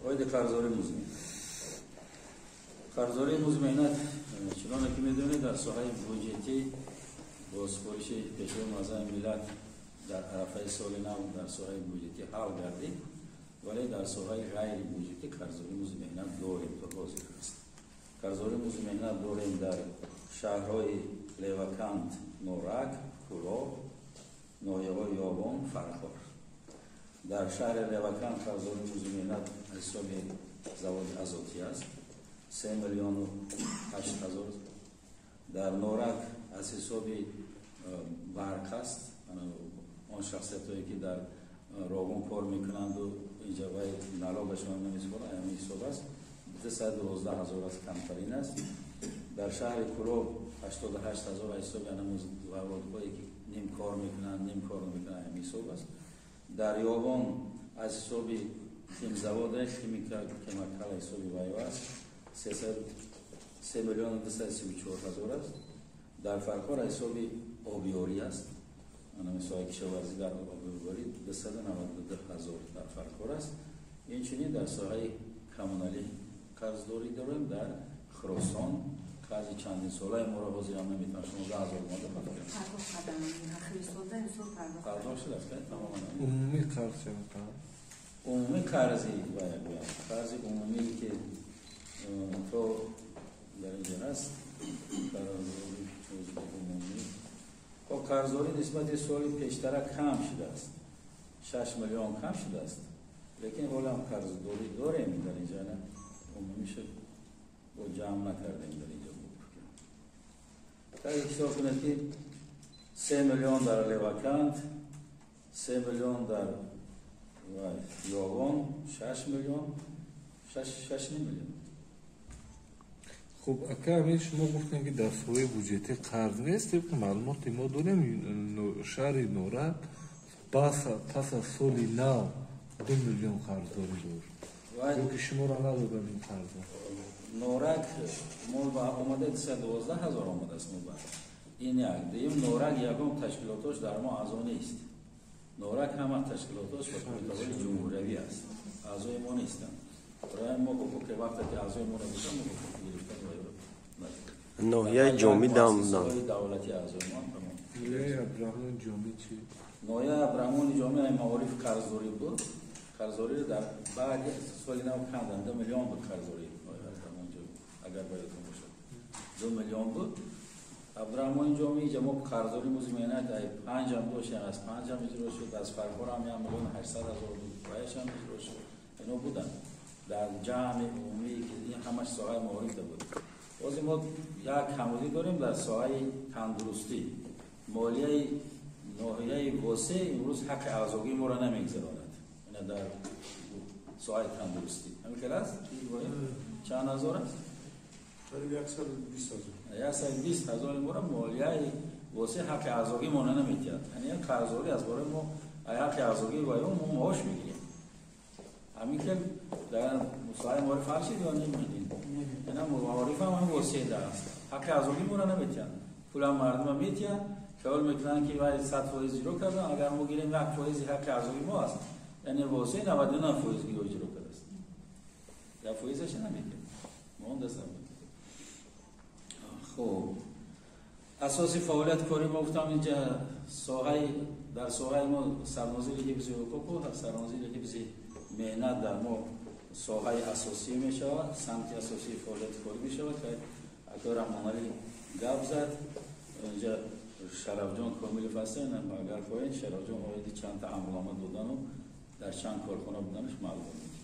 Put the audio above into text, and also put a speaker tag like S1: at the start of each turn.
S1: اوید قرضداری مزمن. قرضداری مزمنات چنانه که میدونید در ساحه بودجتی با سفارش پیشوا معظم ملت در عرفه سال نو در ساحه بودجتی حل گردید، ولی در ساحه غیر بودجتی قرضداری مزمنات داریم تا حاضر است. قرضداری مزمنات داریم در شهرهای لیوکند، نورک، کلاب، ناحیه‌های یابان، فرخار. در شهر لیوکند قرضداری مزمنات حساب زواد ازاتی است 3,08,000. در نورک از حساب برق است، آن شخصیت‌هایی که در راغون کار میکنند و اینجا باید نلا بشون نمیسپارند، همین حساب است 212,000 است، کمترین است. در شهر کلاب 88,000 حساب زوادهایی که نیم کار میکنند نیم کار نمیکنند، همین حساب است. در یابان از حساب تیم زواد کمیکال حساب وایو است 3,234,000 است. در فرخار حساب آبیاری است، مثلا کشاورزی در آبیاری 292,000 در فرخار است. این چنین در ساحه کمونالی قرضداری داریم. در خراسان قرض چندین ساله ما را حاضر هم نمیتونم 16,000 ماده پرداخت شده است که تماما
S2: عمومی قرض چقدر؟
S1: عمومی قرضی باید بیاد، قرض عمومی که تو در اینجا هست قرضداری عمومی با قرضداری نسبت سال پیشتر کم شده است، 6 میلیون کم شده است، لیکن حالا هم قرضداری داریم در اینجا، نه عمومی شد با جمع نکردیم در اینجا تا حساب کنید که 3 میلیون در لیوکند، 3 میلیون در یابان، 6 میلیون، 6 میلیون.
S2: خب اگر شما گفتن که در سوی بودجتی قرض نیست، طبق معلومات ما داریم شهر نورک پس از سال نو 2 میلیون قرضداری دارد که شما را ندادن این قرض.
S1: نورک مول با آمده 212,000 آمده است. این یک دیم نورک یکم تشکیلاتش در ما اعضا نیست. نورک همه تشکیلاتش و کمیته جمهوری است، اعضای ما نیستند. برای ما گفت که وقتی که اعضای ما نبودن ما گفتیم گرفتن
S3: ناحیه جامی دولتی
S1: اعضای ما
S2: ناحیه ابراهیم جامی چی؟
S1: ناحیه ابراهیم جامی معارف قرضداری بود. قرضداری در بعد سال نو کندن 2 میلیون بود قرضداری اگر بایدتون باشد 2 میلیون بود. عبدالرحمن جامی جمع قرضداری مزمنات 5 هم داشت، از 5 هم اجرا شد، از فرخار هم 1,800,000 بود، بایش هم اجرا شد. اینا بودن در جمع عمومی که این همش ساحه معارف بود. باز ما یک کمودی داریم در ساحه تندرستی. مالیه ناحیه واسه امروز حق اعضایی ما را نمیگذراند. اینا در ساحه تندرستی همین کلاس چند هزار است؟ 120,000 مورد مالیه واسه حق اعضایی ما نمیتید. یعنی قرضداری از برای ما حق اعضایی و ما معاش میگیریم. همین که در مسائل معارف هر چیزی رو نمیدیم. یعنی معارف هم واسه دست حق اعضایی ما نمیتید. پول مردم میتید، خیال میکنن که باید 100% اجرا کردن. اگر ما گیریم 1% حق اعضایی ما است، یعنی واسه 99% اجرا کرده است. یا فایزش نمیتید. ما اون دستم خب اساسی فعالیت کاری ما گفتم اینجا ساحه در ساحه ما سرنوزی حفظ حقوق و سرنوزی حفظ مهنت در ما ساحه اساسی می شود، سمت اساسی فعالیت کاری می شود که اگر عملی گپ زد اینجا شرف جان کامل فصل نه اگر پایین شرف جان آید چند تا امر دادن و در چند کارخانه بودنش معلوم میشه.